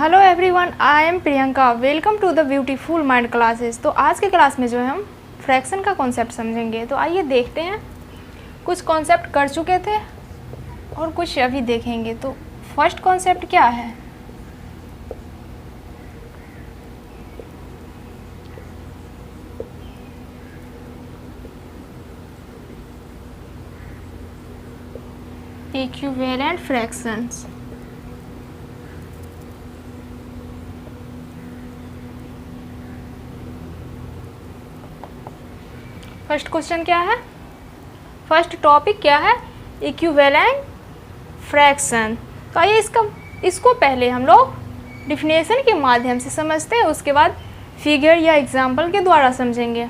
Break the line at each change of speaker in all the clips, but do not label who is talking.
Hello everyone, I am Priyanka. Welcome to the beautiful mind classes. तो आज के class में जो है हम फ्रैक्शन का कॉन्सेप्ट समझेंगे। तो आइए देखते हैं, कुछ कॉन्सेप्ट कर चुके थे और कुछ अभी देखेंगे। तो फर्स्ट कॉन्सेप्ट क्या है? Equivalent fractions. फर्स्ट क्वेश्चन क्या है? फर्स्ट टॉपिक क्या है? Equivalent fraction. तो आइए इसको पहले हम लोग डिफिनेशन के माध्यम से समझते हैं, उसके बाद फिगर या एग्जाम्पल के द्वारा समझेंगे।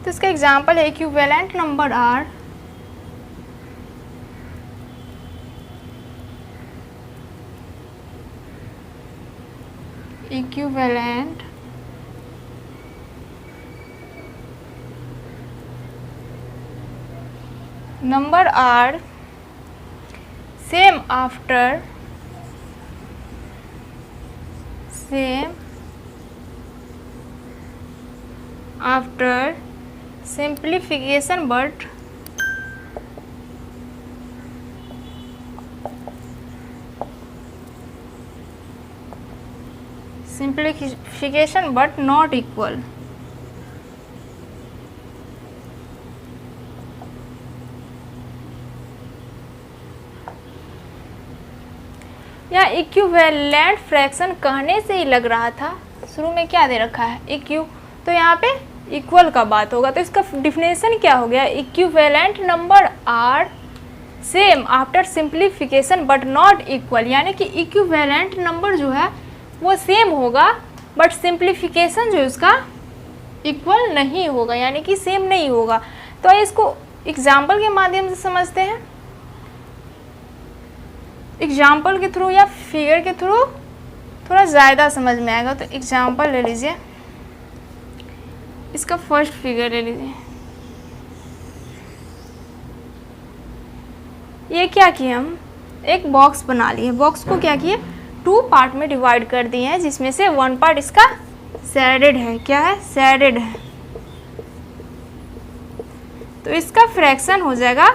तो इसका एग्जाम्पल है equivalent number are equivalent number are same after simplification but not equal। या इक्विवेलेंट फ्रैक्शन कहने से ही लग रहा था, शुरू में क्या दे रखा है? इक्यू, तो यहाँ पे इक्वल का बात होगा। तो इसका डिफिनेशन क्या हो गया? Equivalent number are same after simplification but not equal. यानी कि इक्विवेलेंट नंबर जो है वो सेम होगा बट सिंप्लीफिकेशन जो है उसका इक्वल नहीं होगा, यानी कि सेम नहीं होगा। तो इसको एग्जाम्पल के माध्यम से समझते हैं। एग्जाम्पल के थ्रू या फिगर के थ्रू थोड़ा ज़्यादा समझ में आएगा। तो एग्जाम्पल ले लीजिए, इसका फर्स्ट फिगर ले लीजिए। ये क्या किए, हम एक बॉक्स बना लिए। बॉक्स को क्या किए? 2 पार्ट में डिवाइड कर दिए हैं, जिसमें से 1 पार्ट इसका शेडेड है। क्या है? शेडेड है। तो इसका फ्रैक्शन हो जाएगा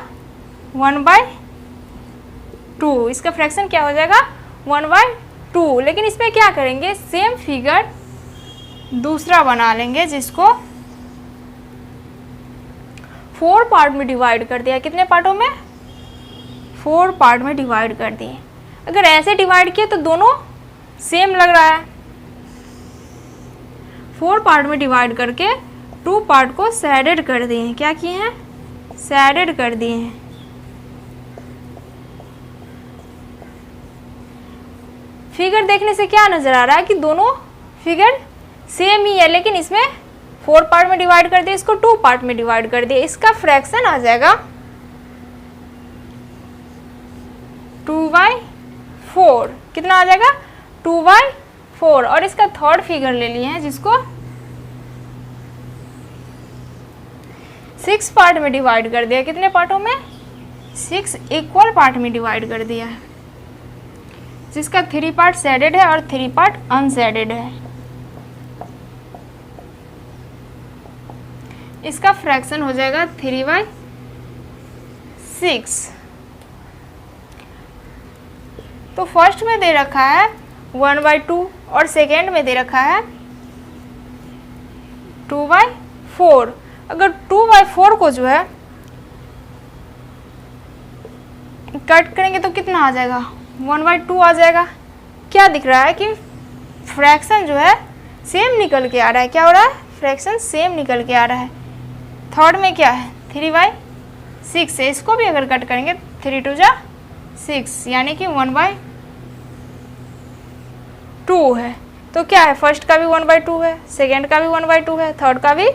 1/2। इसका फ्रैक्शन क्या हो जाएगा? 1/2। लेकिन इसमें क्या करेंगे? सेम फिगर दूसरा बना लेंगे, जिसको 4 पार्ट में डिवाइड कर दिया। कितने पार्टों में? 4 पार्ट में डिवाइड कर दिए। अगर ऐसे डिवाइड किए तो दोनों सेम लग रहा है। 4 पार्ट में डिवाइड करके 2 पार्ट को शेडेड कर दिए हैं। क्या किए हैं? शेडेड कर दिए हैं। फिगर देखने से क्या नजर आ रहा है कि दोनों फिगर सेम ही है, लेकिन इसमें 4 पार्ट में डिवाइड कर दिए, इसको 2 पार्ट में डिवाइड कर दिए। इसका फ्रैक्शन आ जाएगा 2/4। कितना आ जाएगा? 2/4। और इसका थर्ड फिगर ले लिए हैं, जिसको 6 पार्ट में डिवाइड कर दिया। कितने पार्टों में? 6 इक्वल पार्ट में डिवाइड कर दिया है, जिसका 3 पार्ट शेडेड है और 3 पार्ट अनशेडेड है। इसका फ्रैक्शन हो जाएगा 3/6। तो फर्स्ट में दे रखा है 1/2 और सेकेंड में दे रखा है 2/4। अगर 2/4 को जो है कट करेंगे तो कितना आ जाएगा? 1/2 आ जाएगा। क्या दिख रहा है कि फ्रैक्शन जो है सेम निकल के आ रहा है। क्या हो रहा है? फ्रैक्शन सेम निकल के आ रहा है। थर्ड में क्या है? 3/6 है। इसको भी अगर कट करेंगे 3 2 जा 6, यानी कि 1/2 है। तो क्या है? फर्स्ट का भी 1/2 है, सेकेंड का भी 1/2 है, थर्ड का भी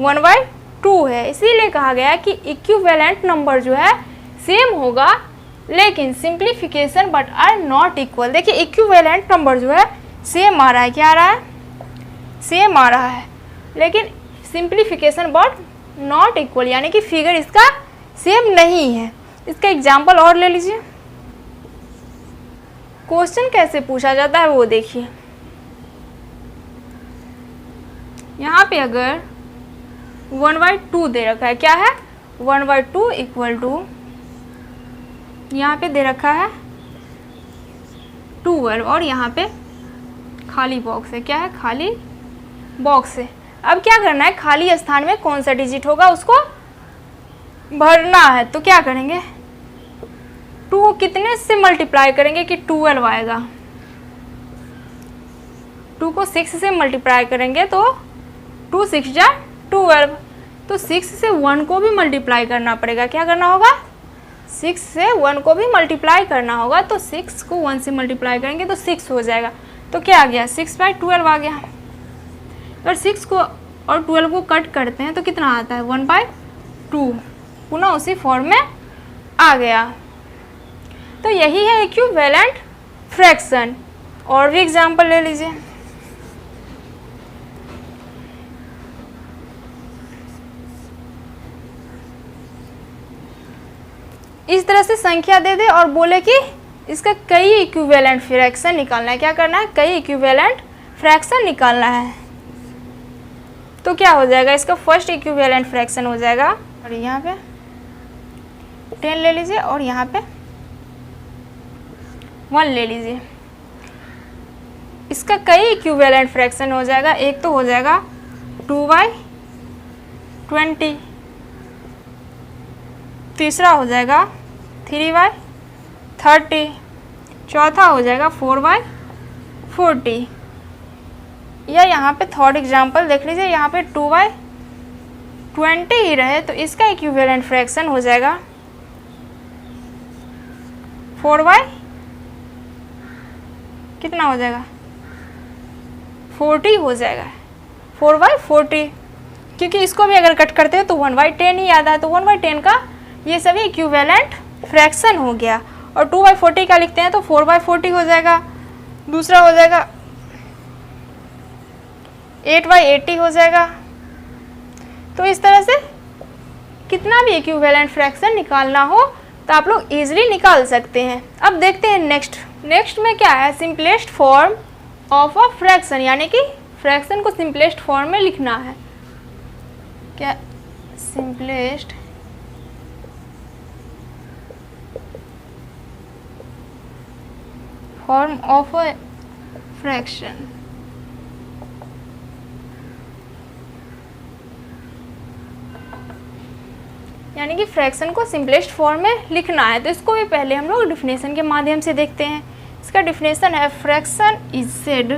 1/2 है। इसीलिए कहा गया कि इक्विवेलेंट नंबर जो है सेम होगा, लेकिन simplification but are not equal. देखिए इक्विवेलेंट नंबर जो है सेम आ रहा है। क्या आ रहा है? सेम आ रहा है, लेकिन सिंप्लीफिकेशन बट नॉट इक्वल, यानी कि फिगर इसका सेम नहीं है। इसका एग्जाम्पल और ले लीजिए। क्वेश्चन कैसे पूछा जाता है वो देखिए। यहाँ पे अगर 1/2 दे रखा है, क्या है 1/2 इक्वल टू, यहाँ पे दे रखा है 12 और यहाँ पे खाली बॉक्स है, क्या है खाली बॉक्स है। अब क्या करना है, खाली स्थान में कौन सा डिजिट होगा उसको भरना है। तो क्या करेंगे, 2 कितने से मल्टीप्लाई करेंगे कि 12 आएगा। 2 को 6 से मल्टीप्लाई करेंगे तो 2 6 जा 12। तो 6 से 1 को भी मल्टीप्लाई करना पड़ेगा। क्या करना होगा, 6 से 1 को भी मल्टीप्लाई करना होगा। तो 6 को 1 से मल्टीप्लाई करेंगे तो 6 हो जाएगा। तो क्या आ गया 6/12 आ गया। अगर 6 को और 12 को कट करते हैं तो कितना आता है 1/2, पुनः उसी फॉर्म में आ गया। तो यही है इक्विवेलेंट फ्रैक्शन। और भी एग्जाम्पल ले लीजिए। इस तरह से संख्या दे दे और बोले कि इसका कई इक्विवेलेंट फ्रैक्शन निकालना है। क्या करना है, कई इक्विवेलेंट फ्रैक्शन निकालना है। तो क्या हो जाएगा, इसका फर्स्ट इक्विवेलेंट फ्रैक्शन हो जाएगा, और यहाँ पे 10 ले लीजिए और यहाँ पे 1 ले लीजिए। इसका कई इक्विवेलेंट फ्रैक्शन हो जाएगा। एक तो हो जाएगा 2/20, तीसरा हो जाएगा 3/30, चौथा हो जाएगा 4/40। या यहाँ पे थर्ड एग्जाम्पल देख लीजिए, यहाँ पे 2/20 ही रहे तो इसका इक्विवेलेंट फ्रैक्शन हो जाएगा 4/, कितना हो जाएगा 40 हो जाएगा, 4/40। क्योंकि इसको भी अगर कट करते हैं तो 1/10 ही आता है। तो 1/10 का ये सभी इक्विवेलेंट फ्रैक्शन हो गया। और 2/40 का लिखते हैं तो 4/40 हो जाएगा। दूसरा हो जाएगा 8/80 हो जाएगा। तो इस तरह से कितना भी इक्विवेलेंट फ्रैक्शन निकालना हो तो आप लोग इजीली निकाल सकते हैं। अब देखते हैं नेक्स्ट में क्या है, simplest form of a fraction, यानी कि फ्रैक्शन को सिंपलेस्ट फॉर्म में लिखना है। क्या simplest form of a fraction, यानी कि फ्रैक्शन को सिंपलेस्ट फॉर्म में लिखना है। तो इसको भी पहले हम लोग डिफिनेशन के माध्यम से देखते हैं। इसका डिफिनेशन है, fraction is said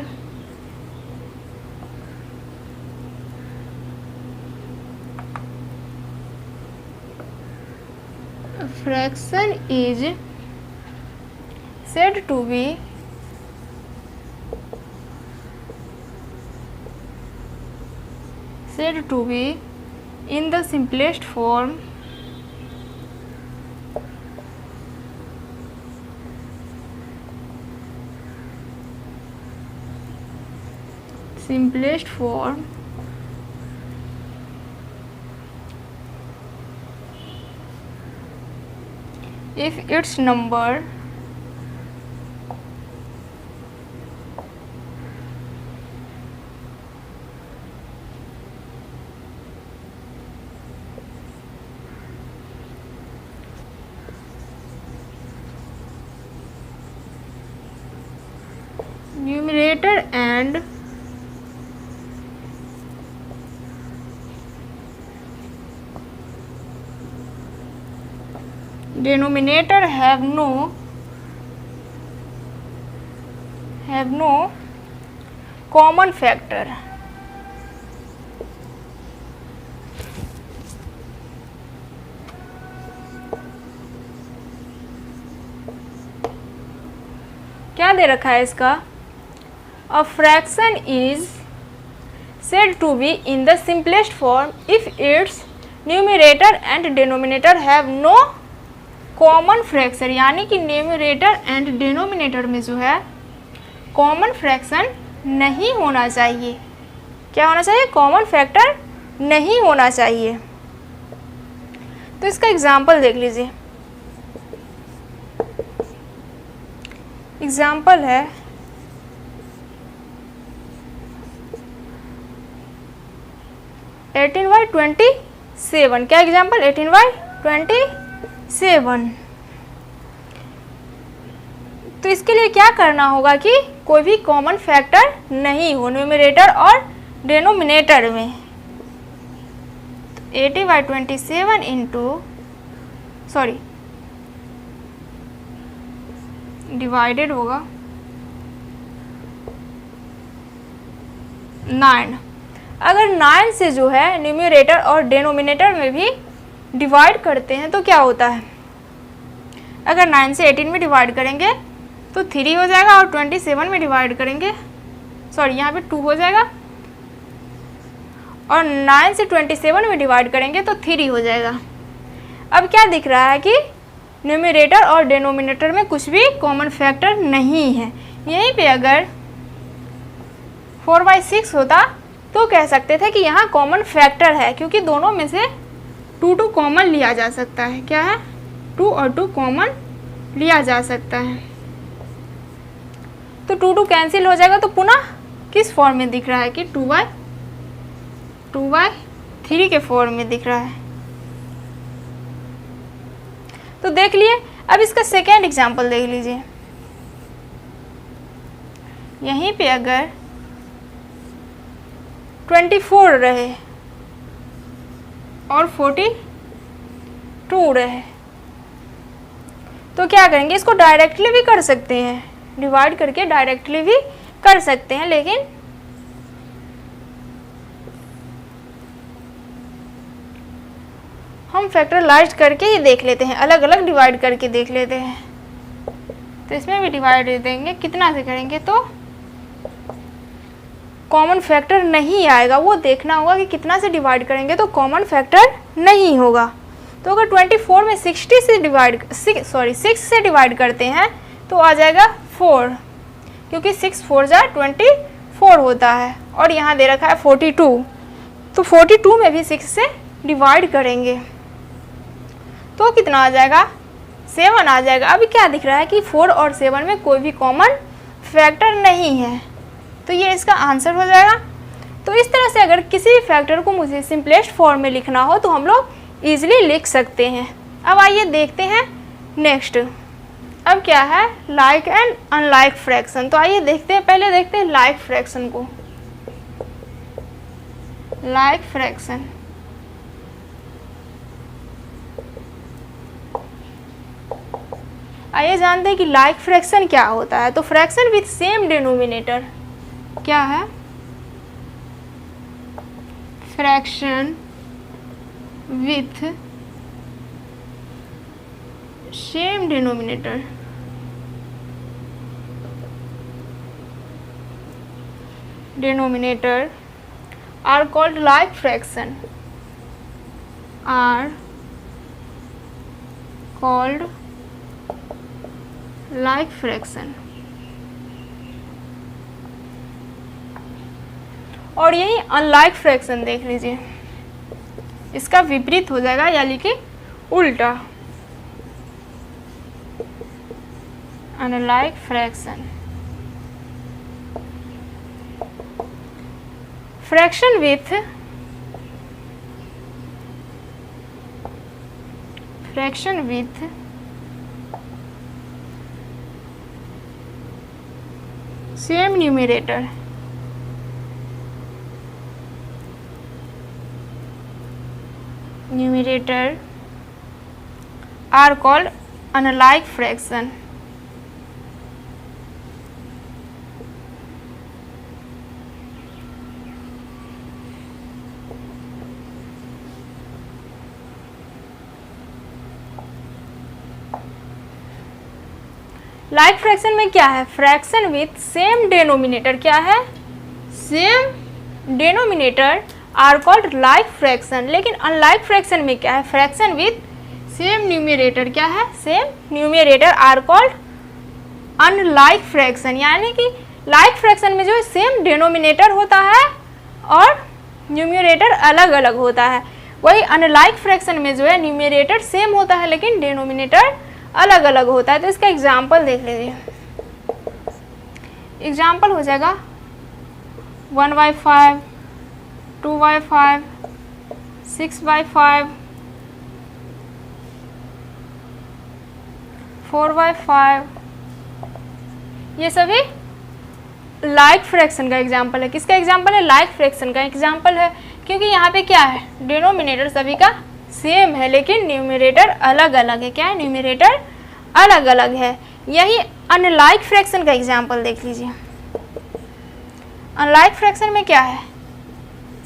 said to be in the simplest form if its number numerator and denominator have no common factor, क्या दे रखा है इसका, a fraction is said to be in the simplest form if its numerator and denominator have no common fraction, यानी कि numerator and denominator में जो है common fraction नहीं होना चाहिए। क्या होना चाहिए, कॉमन फैक्टर नहीं होना चाहिए। तो इसका एग्जाम्पल देख लीजिए। एग्जाम्पल है 18/27। क्या एग्जाम्पल? 18/27। तो इसके लिए क्या करना होगा कि कोई भी कॉमन फैक्टर नहीं हो न्यूमरेटर और डिनोमिनेटर में। तो 80/27 इंटू डिवाइडेड होगा 9। अगर 9 से जो है न्यूमरेटर और डिनोमिनेटर में भी डिवाइड करते हैं तो क्या होता है? अगर 9 से 18 में डिवाइड करेंगे तो 3 हो जाएगा, और 27 में डिवाइड करेंगे यहाँ पे 2 हो जाएगा, और 9 से 27 में डिवाइड करेंगे तो 3 हो जाएगा। अब क्या दिख रहा है कि न्यूमरेटर और डिनोमिनेटर में कुछ भी कॉमन फैक्टर नहीं है। यहीं पे अगर 4/6 होता तो कह सकते थे कि यहाँ कॉमन फैक्टर है, क्योंकि दोनों में से 2 कॉमन लिया जा सकता है। क्या है? 2 और 2 कॉमन लिया जा सकता है। तो 2 कैंसिल हो जाएगा, तो पुनः किस फॉर्म में दिख रहा है कि 2/3 के फॉर्म में दिख रहा है। तो देख लिए। अब इसका सेकेंड एग्जाम्पल देख लीजिए। यहीं पे अगर 24 रहे और 42 रहे तो क्या करेंगे? इसको डायरेक्टली भी कर सकते हैं, डिवाइड करके डायरेक्टली भी कर सकते हैं, लेकिन हम फैक्टराइज करके ही देख लेते हैं, अलग अलग डिवाइड करके देख लेते हैं। तो इसमें भी डिवाइड देंगे, कितना से करेंगे तो कॉमन फैक्टर नहीं आएगा। वो देखना होगा कि कितना से डिवाइड करेंगे तो कॉमन फैक्टर नहीं होगा। तो अगर 24 में 6 से डिवाइड करते हैं तो आ जाएगा 4, क्योंकि 6 4 जा 24 होता है, और यहाँ दे रखा है 42। तो 42 में भी 6 से डिवाइड करेंगे तो कितना आ जाएगा? 7 आ जाएगा। अभी क्या दिख रहा है कि 4 और 7 में कोई भी कॉमन फैक्टर नहीं है, तो ये इसका आंसर हो जाएगा। तो इस तरह से अगर किसी भी फैक्टर को मुझे सिंपलेस्ट फॉर्म में लिखना हो तो हम लोग ईजिली लिख सकते हैं। अब आइए देखते हैं नेक्स्ट। अब क्या है? Like and unlike fraction. तो आइए देखते हैं, पहले देखते हैं लाइक फ्रैक्शन को। लाइक फ्रैक्शन, आइए जानते हैं कि लाइक फ्रैक्शन क्या होता है। तो फ्रैक्शन विथ सेम डिनोमिनेटर क्या है? Fraction with same denominator are called like fraction, are called like fraction। और यही अनलाइक फ्रैक्शन देख लीजिए, इसका विपरीत हो जाएगा, यानी कि उल्टा। Unlike fraction, fraction with same numerator are called unlike fraction। Like fraction में क्या है? फ्रैक्शन विथ सेम डिनोमिनेटर, क्या है? Same denominator are called like fraction. लेकिन अनलाइक फ्रैक्शन में क्या है? फ्रैक्शन विथ सेम न्यूमरेटर, क्या है? Same numerator are called unlike fraction. यानी कि लाइक फ्रैक्शन में जो है सेम डिनोमिनेटर होता है और न्यूमरेटर अलग अलग होता है। वही अनलाइक फ्रैक्शन में जो है न्यूमरेटर सेम होता है लेकिन डिनोमिनेटर अलग अलग होता है। तो इसका एग्जाम्पल देख लीजिए। एग्जाम्पल हो जाएगा 1/5, 2/5, 6/5, 4/5। ये सभी लाइक फ्रैक्शन का एग्जाम्पल है। किसका एग्जाम्पल है? लाइक फ्रैक्शन का एग्जाम्पल है, क्योंकि यहाँ पे क्या है, डिनोमिनेटर सभी का सेम है लेकिन न्यूमरेटर अलग अलग है। क्या है? न्यूमरेटर अलग अलग है। यही अनलाइक फ्रैक्शन का एग्जाम्पल देख लीजिए। अनलाइक फ्रैक्शन में क्या है?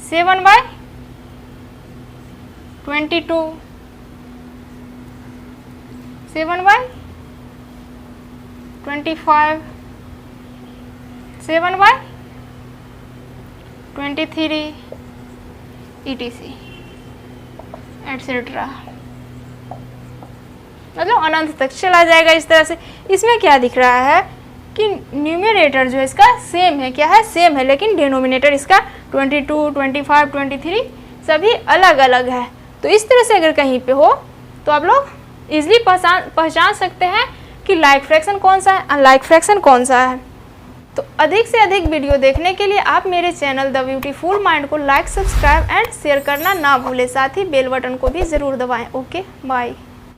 7/22, 7/25, 7/23, etc. एटसेट्रा, मतलब अनंत तक चला जाएगा इस तरह से। इसमें क्या दिख रहा है कि न्यूमरेटर जो है इसका सेम है। क्या है? सेम है, लेकिन डिनोमिनेटर इसका 22, 25, 23 सभी अलग अलग है। तो इस तरह से अगर कहीं पे हो तो आप लोग इजीली पहचान सकते हैं कि लाइक फ्रैक्शन कौन सा है, अनलाइक फ्रैक्शन कौन सा है। तो अधिक से अधिक वीडियो देखने के लिए आप मेरे चैनल द ब्यूटीफुल माइंड को लाइक, सब्सक्राइब एंड शेयर करना ना भूलें। साथ ही बेल बटन को भी ज़रूर दबाएं। Okay, bye.